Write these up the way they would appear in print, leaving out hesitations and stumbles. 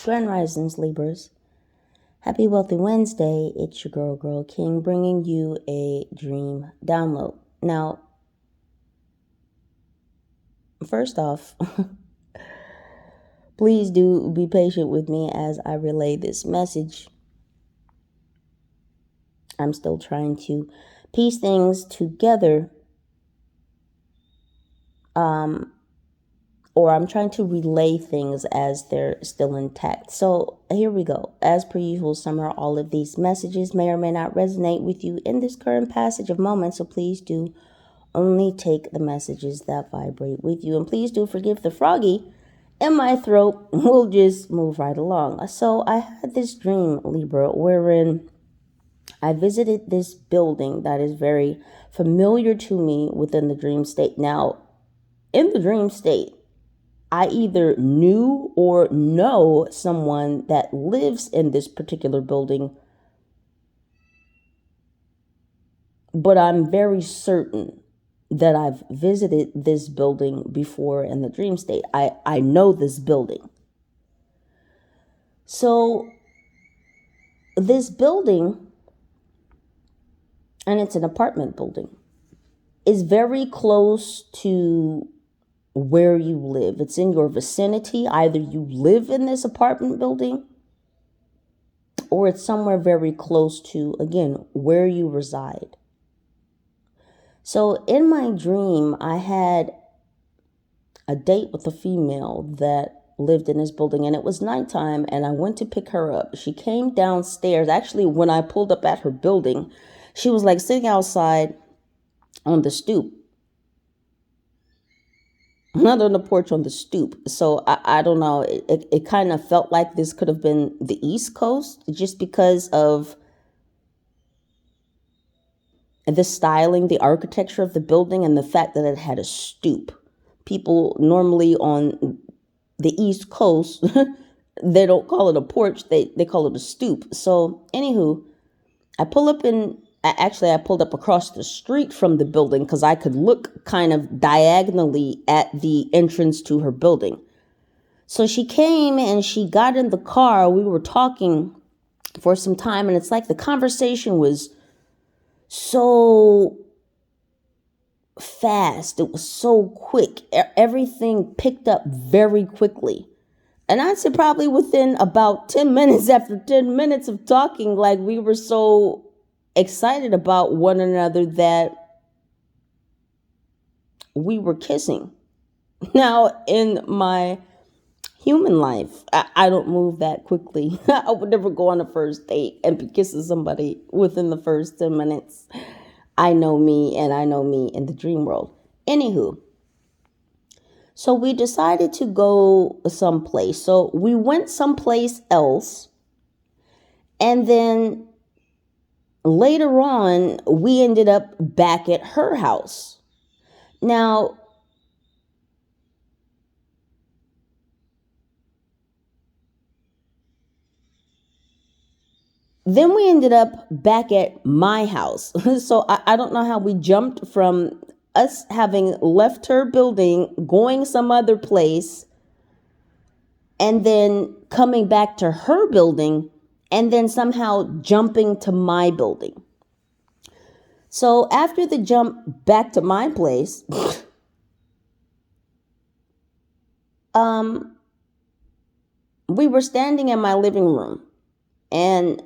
Grand Risings, Libras. Happy Wealthy Wednesday. It's your girl, King, bringing you a dream download. Now, first off, please do be patient with me as I relay this message. I'm still trying to piece things together. Or I'm trying to relay things as they're still intact. So here we go. As per usual, Summer, all of these messages may or may not resonate with you in this current passage of moments. So please do only take the messages that vibrate with you. And please do forgive the froggy in my throat. We'll just move right along. So I had this dream, Libra, wherein I visited this building that is very familiar to me within the dream state. Now, in the dream state, I either knew or know someone that lives in this particular building, but I'm very certain that I've visited this building before in the dream state. I know this building. So this building, and it's an apartment building, is very close to where you live. It's in your vicinity. Either you live in this apartment building or it's somewhere very close to, again, where you reside. So in my dream, I had a date with a female that lived in this building, and it was nighttime, and I went to pick her up. She came downstairs. Actually, when I pulled up at her building, she was like sitting outside on the stoop. Not on the porch, on the stoop. So I don't know. It kind of felt like this could have been the East Coast just because of the styling, the architecture of the building, and the fact that it had a stoop. People normally on the East Coast, they don't call it a porch. They call it a stoop. So anywho, I pulled up across the street from the building because I could look kind of diagonally at the entrance to her building. So she came and she got in the car. We were talking for some time, and it's like the conversation was so fast. It was so quick. Everything picked up very quickly. And I'd say probably within about 10 minutes, after 10 minutes of talking, like we were so excited about one another that we were kissing. Now, in my human life, I don't move that quickly. I would never go on a first date and be kissing somebody within the first 10 minutes. I know me, and I know me in the dream world. Anywho, so we decided to go someplace. So we went someplace else, and then later on, we ended up back at her house. Now, then we ended up back at my house. So I don't know how we jumped from us having left her building, going some other place, and then coming back to her building, and then somehow jumping to my building. So after the jump back to my place, we were standing in my living room, and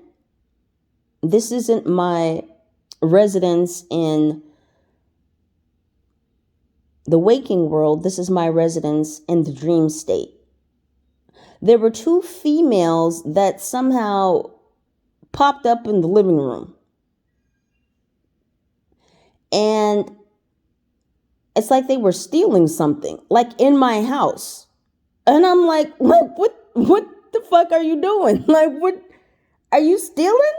this isn't my residence in the waking world. This is my residence in the dream state. There were two females that somehow popped up in the living room. And it's like they were stealing something, like in my house. And I'm like, what the fuck are you doing? Like, what, are you stealing?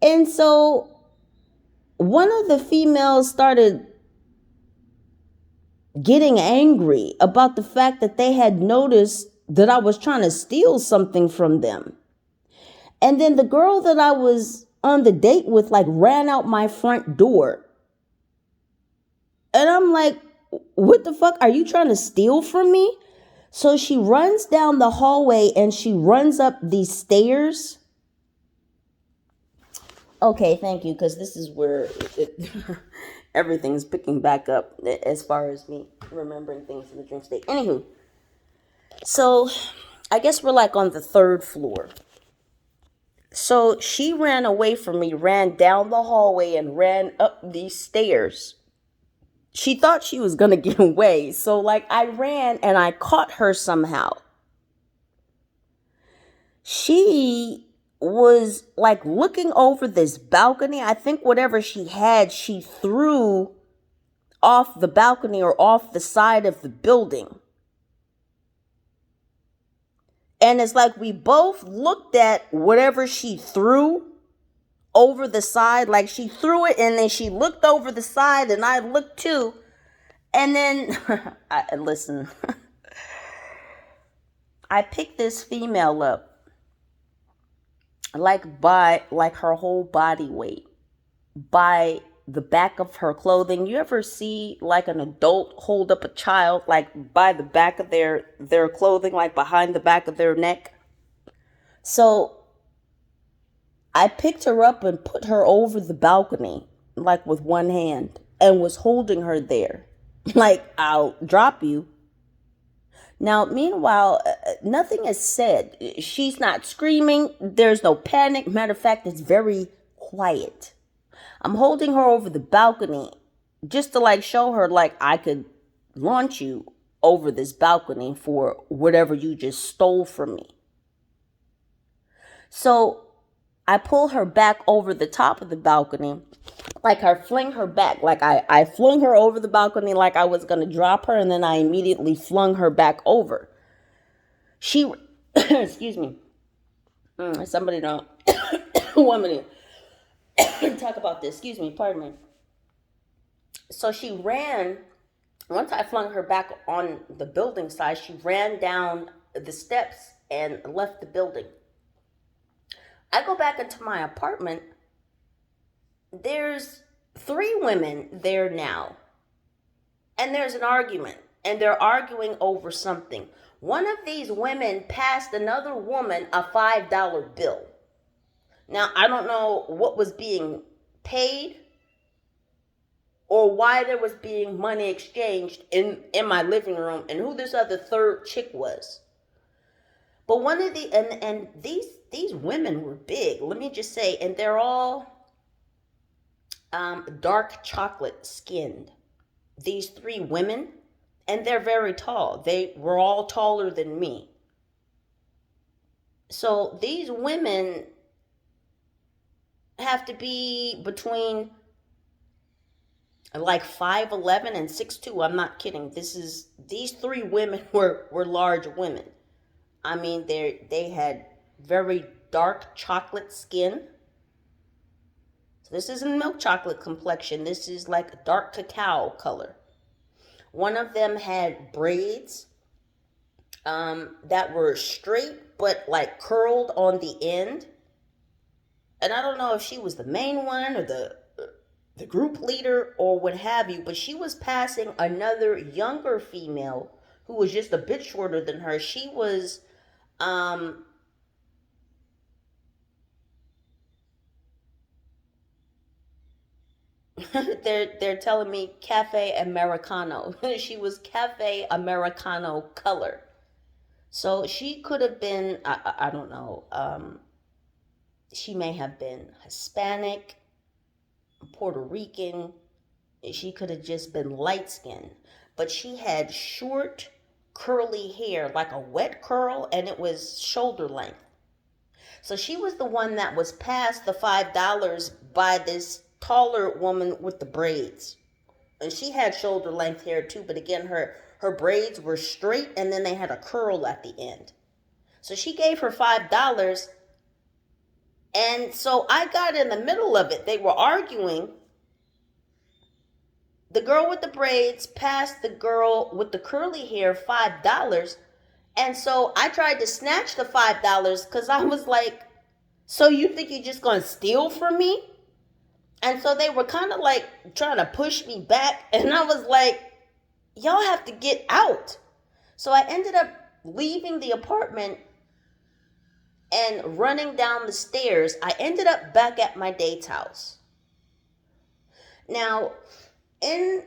And so one of the females started getting angry about the fact that they had noticed that I was trying to steal something from them. And then the girl that I was on the date with, like, ran out my front door. And I'm like, what the fuck? Are you trying to steal from me? So she runs down the hallway and she runs up these stairs. Okay, thank you, because this is where everything's picking back up as far as me remembering things in the dream state. Anywho, so I guess we're like on the 3rd floor. So she ran away from me, ran down the hallway, and ran up these stairs. She thought she was going to get away. So like I ran and I caught her somehow. She was like looking over this balcony. I think whatever she had, she threw off the balcony or off the side of the building. And it's like we both looked at whatever she threw over the side. Like she threw it and then she looked over the side and I looked too. And then, listen, I picked this female up like by like her whole body weight, by the back of her clothing. You ever see like an adult hold up a child like by the back of their clothing, like behind the back of their neck? So I picked her up and put her over the balcony like with one hand and was holding her there like, I'll drop you. Now, meanwhile, nothing is said. She's not screaming. There's no panic. Matter of fact, it's very quiet. I'm holding her over the balcony just to like show her like I could launch you over this balcony for whatever you just stole from me. So I pull her back over the top of the balcony, like I fling her back, like I flung her over the balcony like I was going to drop her, and then I immediately flung her back over. She, excuse me, somebody don't want me to talk about this, excuse me, pardon me. So she ran, once I flung her back on the building side, she ran down the steps and left the building. I go back into my apartment. There's 3 women there now. And there's an argument. And they're arguing over something. One of these women passed another woman a $5 bill. Now, I don't know what was being paid or why there was being money exchanged in my living room and who this other third chick was. But one of the, and these women were big, let me just say, and they're all dark chocolate skinned. These 3 women, and they're very tall. They were all taller than me. So these women have to be between like 5'11" and 6'2". I'm not kidding. These 3 women were large women. I mean, they had very dark chocolate skin. So this isn't milk chocolate complexion. This is like dark cacao color. One of them had braids that were straight but like curled on the end. And I don't know if she was the main one or the group leader or what have you, but she was passing another younger female who was just a bit shorter than her. She was they're telling me Cafe Americano. She was Cafe Americano color. So she could have been, I don't know, she may have been Hispanic, Puerto Rican. She could have just been light skinned. But she had short, curly hair, like a wet curl, and it was shoulder length. So she was the one that was passed the $5 by this taller woman with the braids. And she had shoulder length hair too, but again, her braids were straight and then they had a curl at the end. So she gave her $5. And so I got in the middle of it. They were arguing. The girl with the braids passed the girl with the curly hair $5. And so I tried to snatch the $5 because I was like, so you think you're just going to steal from me? And so they were kind of like trying to push me back. And I was like, y'all have to get out. So I ended up leaving the apartment and running down the stairs, I ended up back at my date's house. Now, in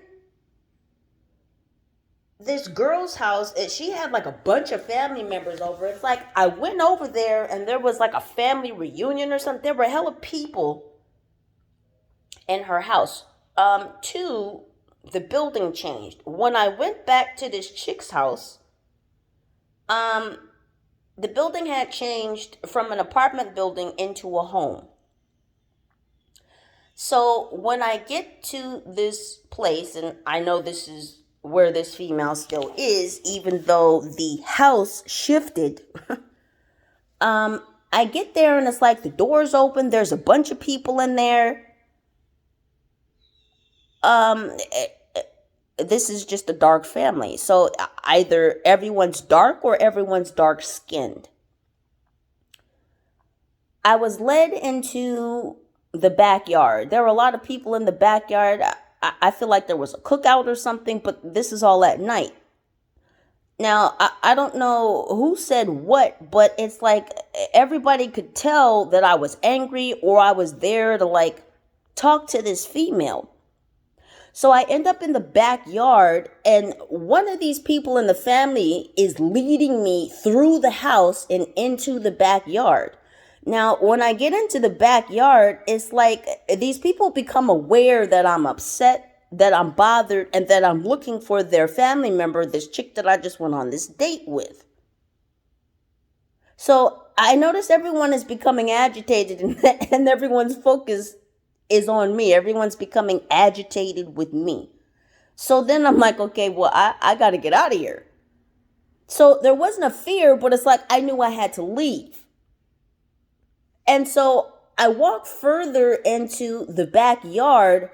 this girl's house, she had like a bunch of family members over. It's like I went over there and there was like a family reunion or something. There were hella people in her house. Two, the building changed. When I went back to this chick's house, the building had changed from an apartment building into a home. So when I get to this place, and I know this is where this female still is, even though the house shifted, I get there and it's like the door's open. There's a bunch of people in there. This is just a dark family. So either everyone's dark or everyone's dark skinned. I was led into the backyard. There were a lot of people in the backyard. I feel like there was a cookout or something, but this is all at night. Now, I don't know who said what, but it's like everybody could tell that I was angry or I was there to like talk to this female. So I end up in the backyard and one of these people in the family is leading me through the house and into the backyard. Now, when I get into the backyard, it's like these people become aware that I'm upset, that I'm bothered, and that I'm looking for their family member, this chick that I just went on this date with. So I notice everyone is becoming agitated and everyone's focus is on me. Everyone's becoming agitated with me. So then I'm like, okay, well, I got to get out of here. So there wasn't a fear, but it's like I knew I had to leave. And so I walk further into the backyard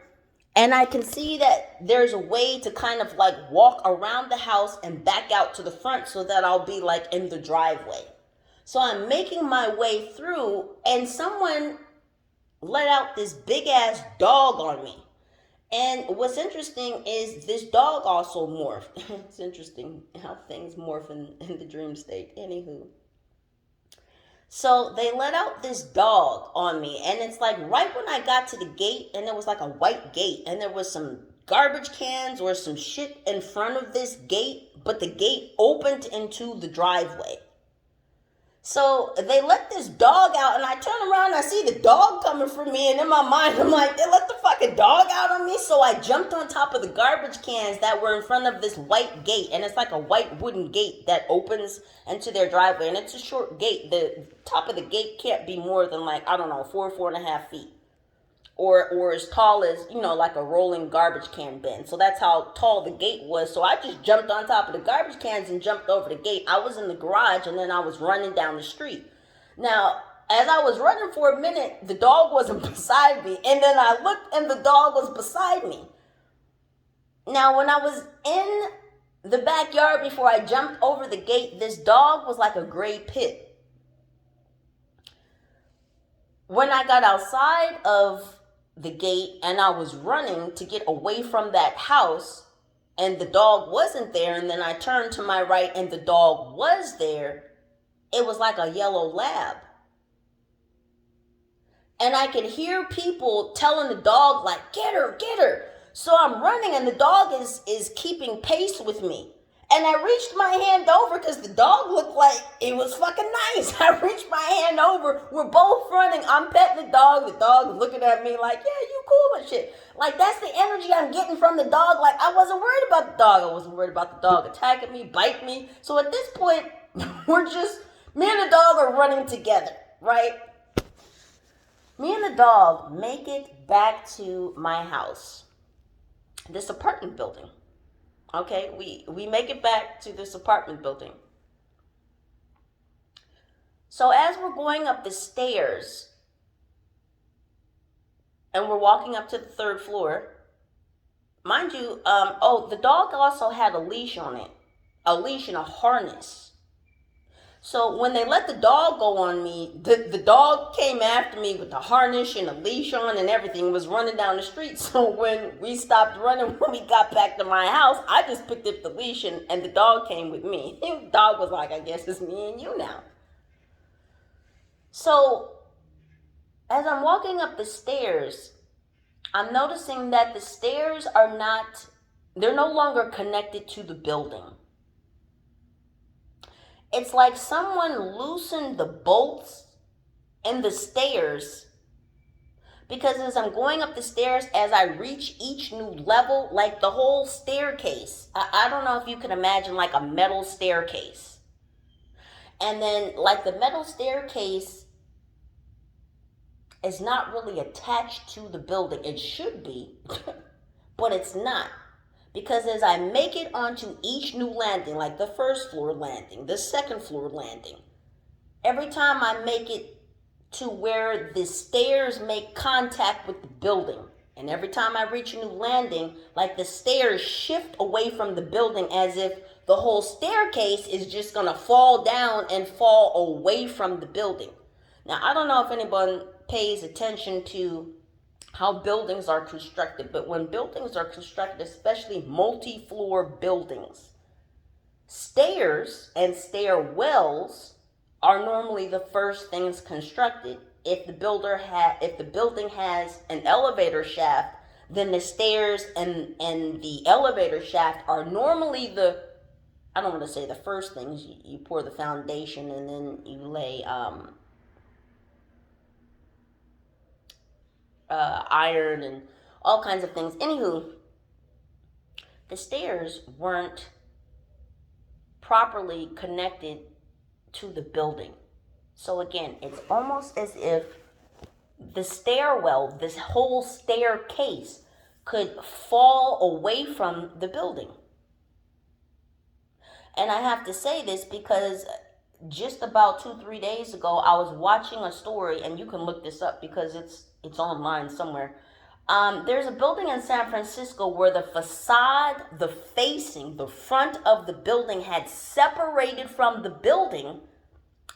and I can see that there's a way to kind of like walk around the house and back out to the front so that I'll be like in the driveway. So I'm making my way through and someone let out this big ass dog on me. And what's interesting is this dog also morphed. It's interesting how things morph in the dream state. Anywho. So they let out this dog on me. And it's like right when I got to the gate, and it was like a white gate. And there was some garbage cans or some shit in front of this gate. But the gate opened into the driveway. So they let this dog out, and I turn around and I see the dog coming for me, and in my mind I'm like, they let the fucking dog out on me? So I jumped on top of the garbage cans that were in front of this white gate, and it's like a white wooden gate that opens into their driveway, and it's a short gate. The top of the gate can't be more than like, I don't know, 4.5 feet. Or as tall as, like a rolling garbage can bin. So that's how tall the gate was. So I just jumped on top of the garbage cans and jumped over the gate. I was in the garage and then I was running down the street. Now, as I was running for a minute, the dog wasn't beside me. And then I looked and the dog was beside me. Now, when I was in the backyard before I jumped over the gate, this dog was like a gray pit. When I got outside of the gate and I was running to get away from that house and the dog wasn't there, and then I turned to my right and the dog was there, it was like a yellow lab. And I could hear people telling the dog like, get her, get her. So I'm running and the dog is keeping pace with me. And I reached my hand over because the dog looked like it was fucking nice. I reached my hand over. We're both running. I'm petting the dog. The dog is looking at me like, yeah, you cool and shit. Like, that's the energy I'm getting from the dog. Like, I wasn't worried about the dog. I wasn't worried about the dog attacking me, biting me. So at this point, me and the dog are running together, right? Me and the dog make it back to my house. This apartment building. Okay, we make it back to this apartment building. So as we're going up the stairs and we're walking up to the third floor, mind you, the dog also had a leash on it, a leash and a harness. So when they let the dog go on me, the dog came after me with the harness and a leash on and everything, was running down the street. So when we stopped running, when we got back to my house, I just picked up the leash and the dog came with me. The dog was like, I guess it's me and you now. So as I'm walking up the stairs, I'm noticing that the stairs are not, they're no longer connected to the building. It's like someone loosened the bolts in the stairs, because as I'm going up the stairs, as I reach each new level, like the whole staircase, I don't know if you can imagine like a metal staircase. And then like the metal staircase is not really attached to the building. It should be, but it's not. Because as I make it onto each new landing, like the first floor landing, the second floor landing, every time I make it to where the stairs make contact with the building, and every time I reach a new landing, like the stairs shift away from the building as if the whole staircase is just gonna fall down and fall away from the building. Now, I don't know if anyone pays attention to how buildings are constructed, but when buildings are constructed, especially multi-floor buildings, stairs and stairwells are normally the first things constructed. If the building has an elevator shaft, then the stairs and the elevator shaft are normally the, I don't want to say the first things. You pour the foundation and then you lay iron and all kinds of things. Anywho, the stairs weren't properly connected to the building. So again, it's almost as if the stairwell, this whole staircase, could fall away from the building. And I have to say this because just about 2-3 days ago, I was watching a story, and you can look this up because it's online somewhere. There's a building in San Francisco where the facade, the facing, the front of the building had separated from the building,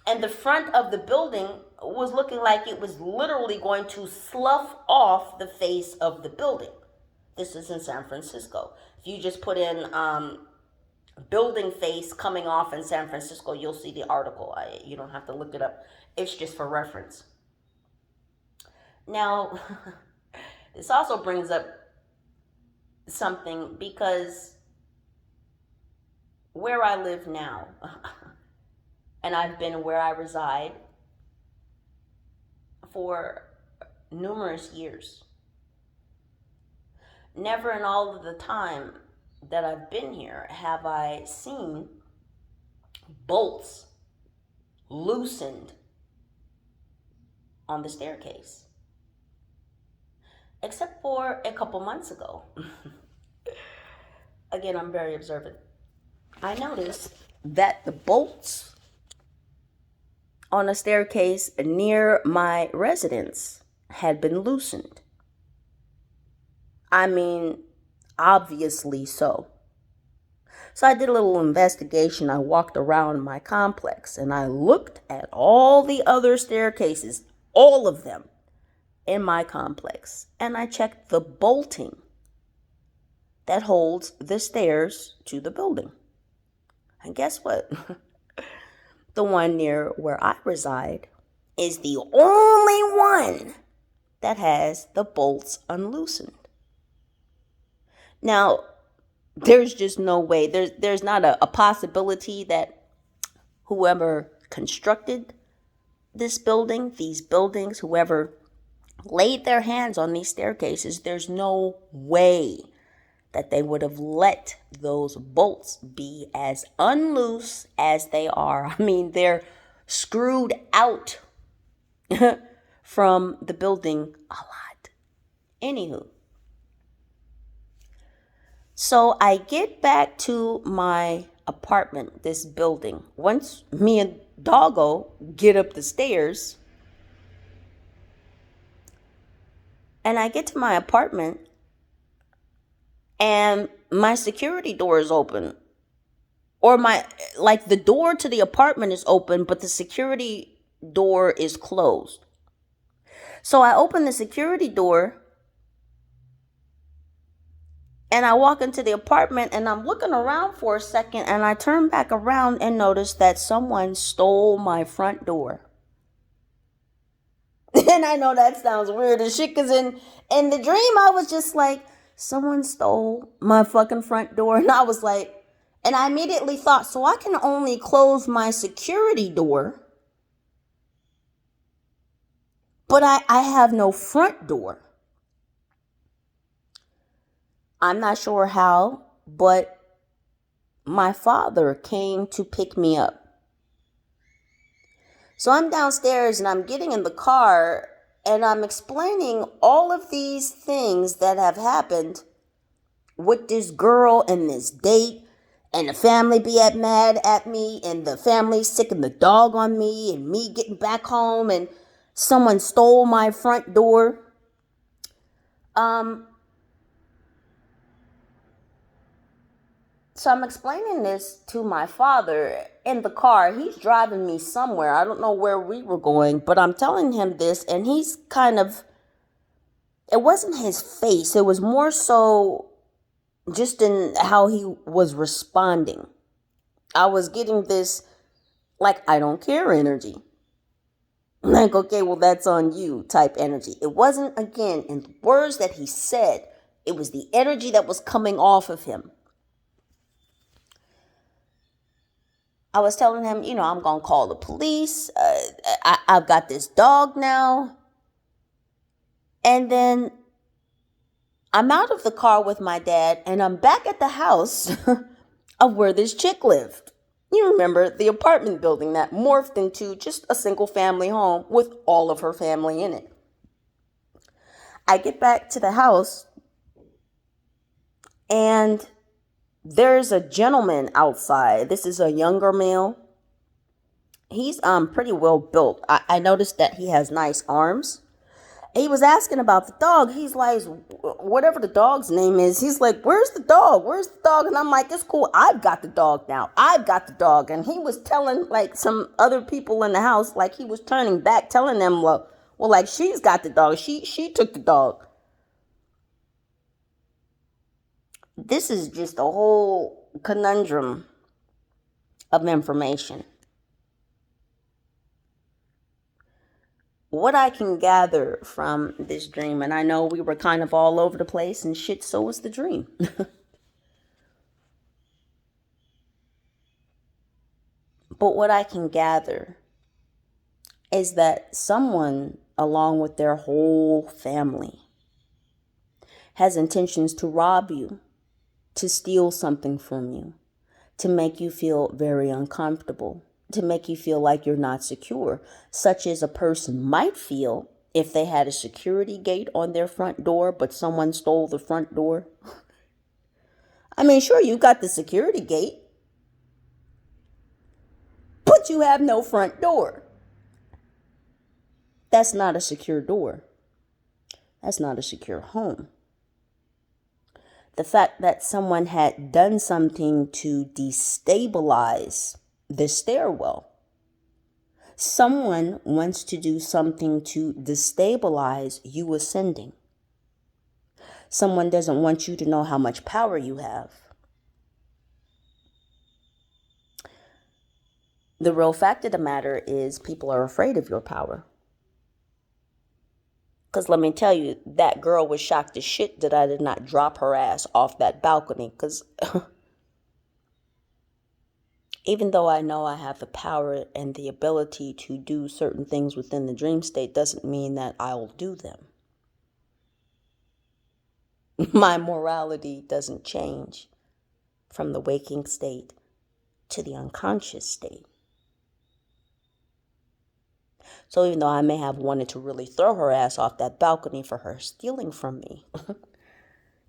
and the front of the building was looking like it was literally going to slough off the face of the building. This is in San Francisco. If you just put in building face coming off in San Francisco, you'll see the article. You don't have to look it up. It's just for reference. Now, this also brings up something, because where I live now, and I've been where I reside for numerous years, never in all of the time that I've been here have I seen bolts loosened on the staircase, except for a couple months ago. Again, I'm very observant. I noticed that the bolts on a staircase near my residence had been loosened. I mean, obviously so. So I did a little investigation. I walked around my complex and I looked at all the other staircases, all of them in my complex, and I checked the bolting that holds the stairs to the building. And guess what? The one near where I reside is the only one that has the bolts unloosened. Now, there's just no way. There's not a possibility that whoever constructed this building, these buildings, whoever laid their hands on these staircases, there's no way that they would have let those bolts be as unloose as they are. I mean, they're screwed out from the building a lot. Anywho, so I get back to my apartment, this building. Once me and Doggo get up the stairs, and I get to my apartment, and my security door is open. Or like the door to the apartment is open, but the security door is closed. So I open the security door and I walk into the apartment and I'm looking around for a second and I turn back around and notice that someone stole my front door. And I know that sounds weird as shit, because in the dream I was just like, someone stole my fucking front door. And I was like, and I immediately thought, so I can only close my security door, but I have no front door. I'm not sure how, but my father came to pick me up. So I'm downstairs and I'm getting in the car and I'm explaining all of these things that have happened with this girl and this date, and the family be mad at me, and the family sicking the dog on me, and me getting back home and someone stole my front door. So I'm explaining this to my father in the car. He's driving me somewhere. I don't know where we were going, but I'm telling him this, and he's kind of, it wasn't his face. It was more so just in how he was responding. I was getting this, like, I don't care energy. Like, okay, well, that's on you type energy. It wasn't, again, in the words that he said. It was the energy that was coming off of him. I was telling him, I'm going to call the police. I've got this dog now. And then I'm out of the car with my dad and I'm back at the house of where this chick lived. You remember the apartment building that morphed into just a single family home with all of her family in it. I get back to the house and there's a gentleman outside. This is a younger male. He's pretty well built. I noticed that he has nice arms. He was asking about the dog. He's like, whatever the dog's name is, he's like, where's the dog? Where's the dog? And I'm like, it's cool. I've got the dog now. I've got the dog. And he was telling like some other people in the house, like he was turning back, telling them, well, like she's got the dog. She took the dog. This is just a whole conundrum of information. What I can gather from this dream, and I know we were kind of all over the place and shit, so was the dream. But what I can gather is that someone, along with their whole family, has intentions to rob you, to steal something from you, to make you feel very uncomfortable, to make you feel like you're not secure, such as a person might feel if they had a security gate on their front door, but someone stole the front door. I mean, sure, you got the security gate, but you have no front door. That's not a secure door. That's not a secure home. The fact that someone had done something to destabilize the stairwell. Someone wants to do something to destabilize you ascending. Someone doesn't want you to know how much power you have. The real fact of the matter is people are afraid of your power. Because let me tell you, that girl was shocked as shit that I did not drop her ass off that balcony. Because even though I know I have the power and the ability to do certain things within the dream state, doesn't mean that I'll do them. My morality doesn't change from the waking state to the unconscious state. So even though I may have wanted to really throw her ass off that balcony for her stealing from me,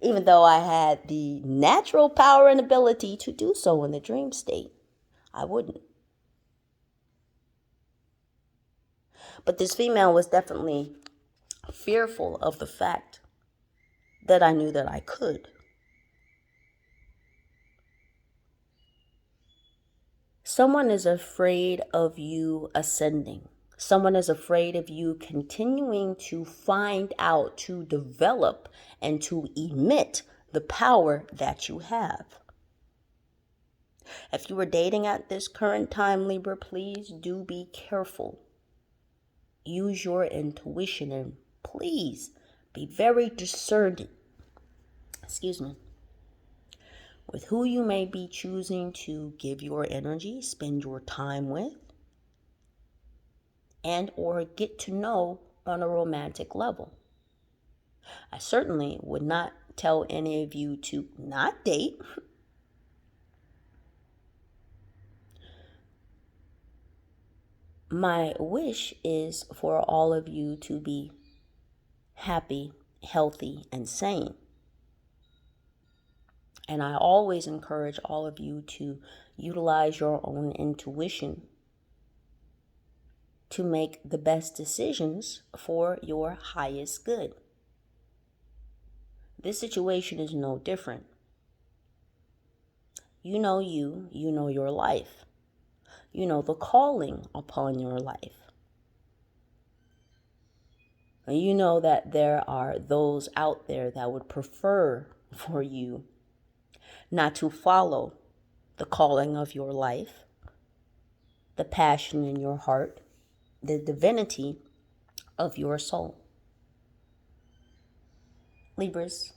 even though I had the natural power and ability to do so in the dream state, I wouldn't. But this female was definitely fearful of the fact that I knew that I could. Someone is afraid of you ascending. Someone is afraid of you continuing to find out, to develop, and to emit the power that you have. If you are dating at this current time, Libra, please do be careful. Use your intuition and please be very discerning. Excuse me. With who you may be choosing to give your energy, spend your time with, and or get to know on a romantic level. I certainly would not tell any of you to not date. My wish is for all of you to be happy, healthy, and sane. And I always encourage all of you to utilize your own intuition to make the best decisions for your highest good. This situation is no different. You know you know your life. You know the calling upon your life. And you know that there are those out there that would prefer for you not to follow the calling of your life, the passion in your heart, the divinity of your soul. Libras,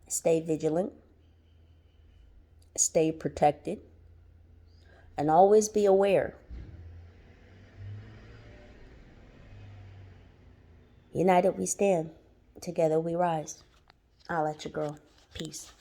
stay vigilant, stay protected, and always be aware. United we stand, together we rise. I'll let you go. Peace.